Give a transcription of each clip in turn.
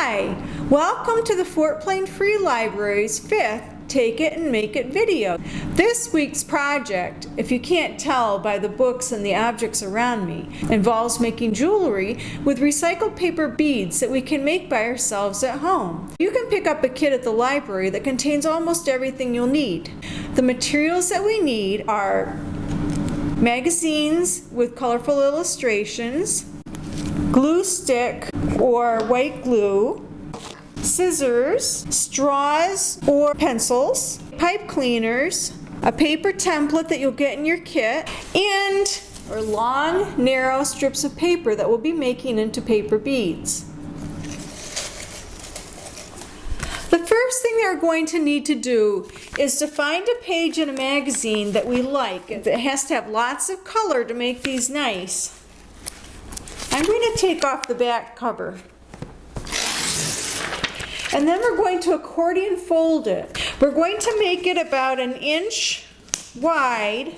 Hi, welcome to the Fort Plain Free Library's 5th Take It and Make It video. This week's project, if you can't tell by the books and the objects around me, involves making jewelry with recycled paper beads that we can make by ourselves at home. You can pick up a kit at the library that contains almost everything you'll need. The materials that we need are magazines with colorful illustrations, glue stick or white glue, scissors, straws or pencils, pipe cleaners, a paper template that you'll get in your kit, and long, narrow strips of paper that we'll be making into paper beads. The first thing they're going to need to do is to find a page in a magazine that we like. It has to have lots of color to make these nice. I'm going to take off the back cover. And then we're going to accordion fold it. We're going to make it about 1 inch wide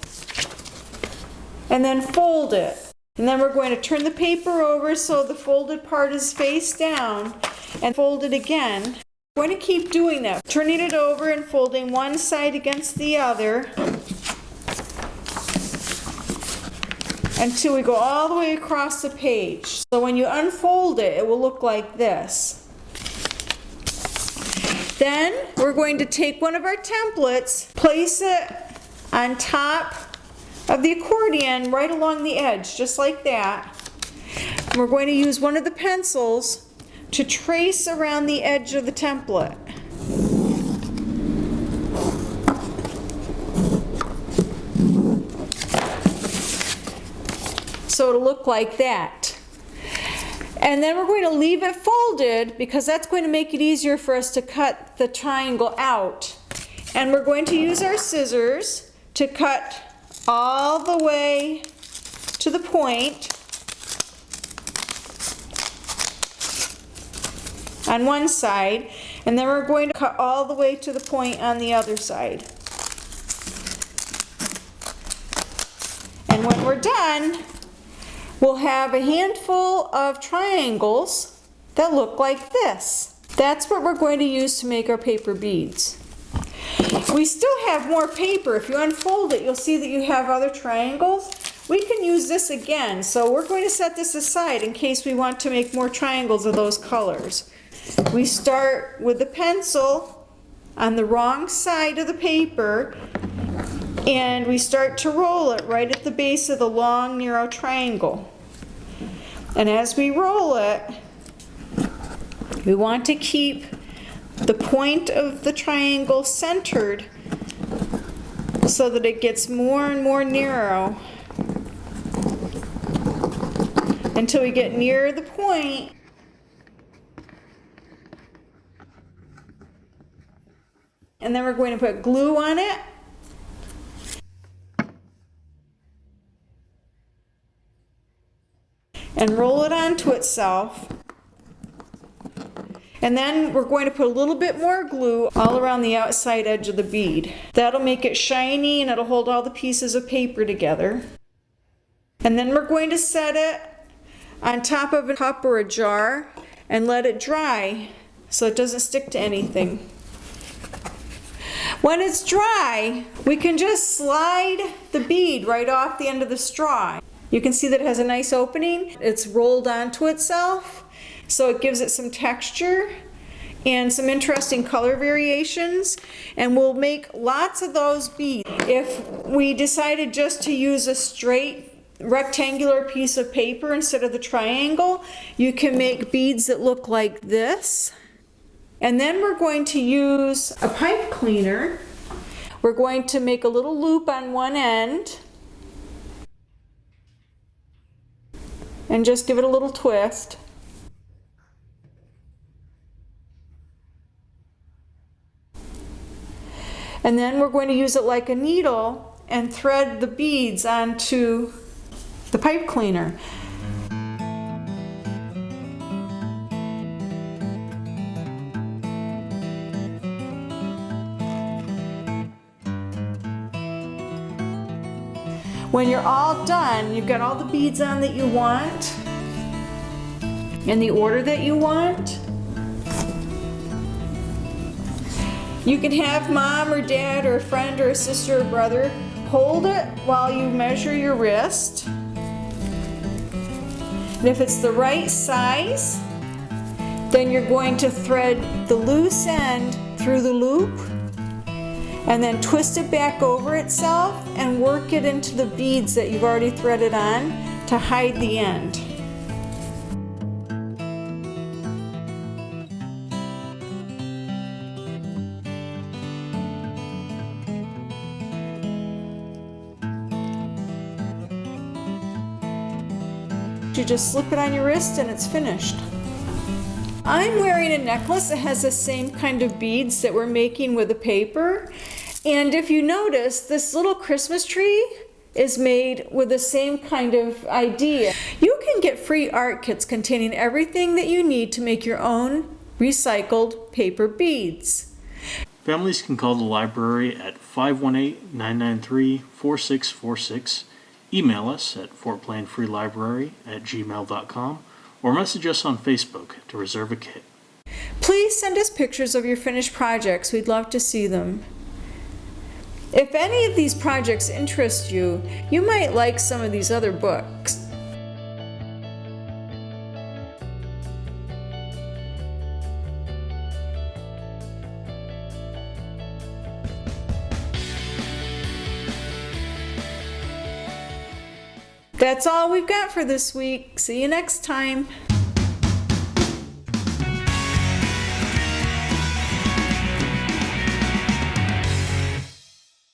and then fold it. And then we're going to turn the paper over so the folded part is face down and fold it again. We're going to keep doing that, turning it over and folding one side against the other until we go all the way across the page. So when you unfold it, it will look like this. Then we're going to take one of our templates, place it on top of the accordion right along the edge, just like that. And we're going to use one of the pencils to trace around the edge of the template. So it'll look like that. And then we're going to leave it folded because that's going to make it easier for us to cut the triangle out. And we're going to use our scissors to cut all the way to the point on one side, and then we're going to cut all the way to the point on the other side. And when we're done, we'll have a handful of triangles that look like this. That's what we're going to use to make our paper beads. We still have more paper. If you unfold it, you'll see that you have other triangles. We can use this again, so we're going to set this aside in case we want to make more triangles of those colors. We start with the pencil on the wrong side of the paper, and we start to roll it right at the base of the long, narrow triangle. And as we roll it, we want to keep the point of the triangle centered so that it gets more and more narrow until we get near the point. And then we're going to put glue on it. And roll it onto itself. And then we're going to put a little bit more glue all around the outside edge of the bead. That'll make it shiny and it'll hold all the pieces of paper together. And then we're going to set it on top of a cup or a jar and let it dry so it doesn't stick to anything. When it's dry, we can just slide the bead right off the end of the straw. You can see that it has a nice opening. It's rolled onto itself, so it gives it some texture and some interesting color variations. And we'll make lots of those beads. If we decided just to use a straight rectangular piece of paper instead of the triangle, you can make beads that look like this. And then we're going to use a pipe cleaner. We're going to make a little loop on one end and just give it a little twist. And then we're going to use it like a needle and thread the beads onto the pipe cleaner. When you're all done, you've got all the beads on that you want in the order that you want, You can have mom or dad or a friend or a sister or brother hold it while you measure your wrist. And if it's the right size, then you're going to thread the loose end through the loop and then twist it back over itself and work it into the beads that you've already threaded on to hide the end. You just slip it on your wrist and it's finished. I'm wearing a necklace that has the same kind of beads that we're making with the paper. And if you notice, this little Christmas tree is made with the same kind of idea. You can get free art kits containing everything that you need to make your own recycled paper beads. Families can call the library at 518-993-4646, email us at fortplainfreelibrary@gmail.com, or message us on Facebook to reserve a kit. Please send us pictures of your finished projects. We'd love to see them. If any of these projects interest you, you might like some of these other books. That's all we've got for this week. See you next time.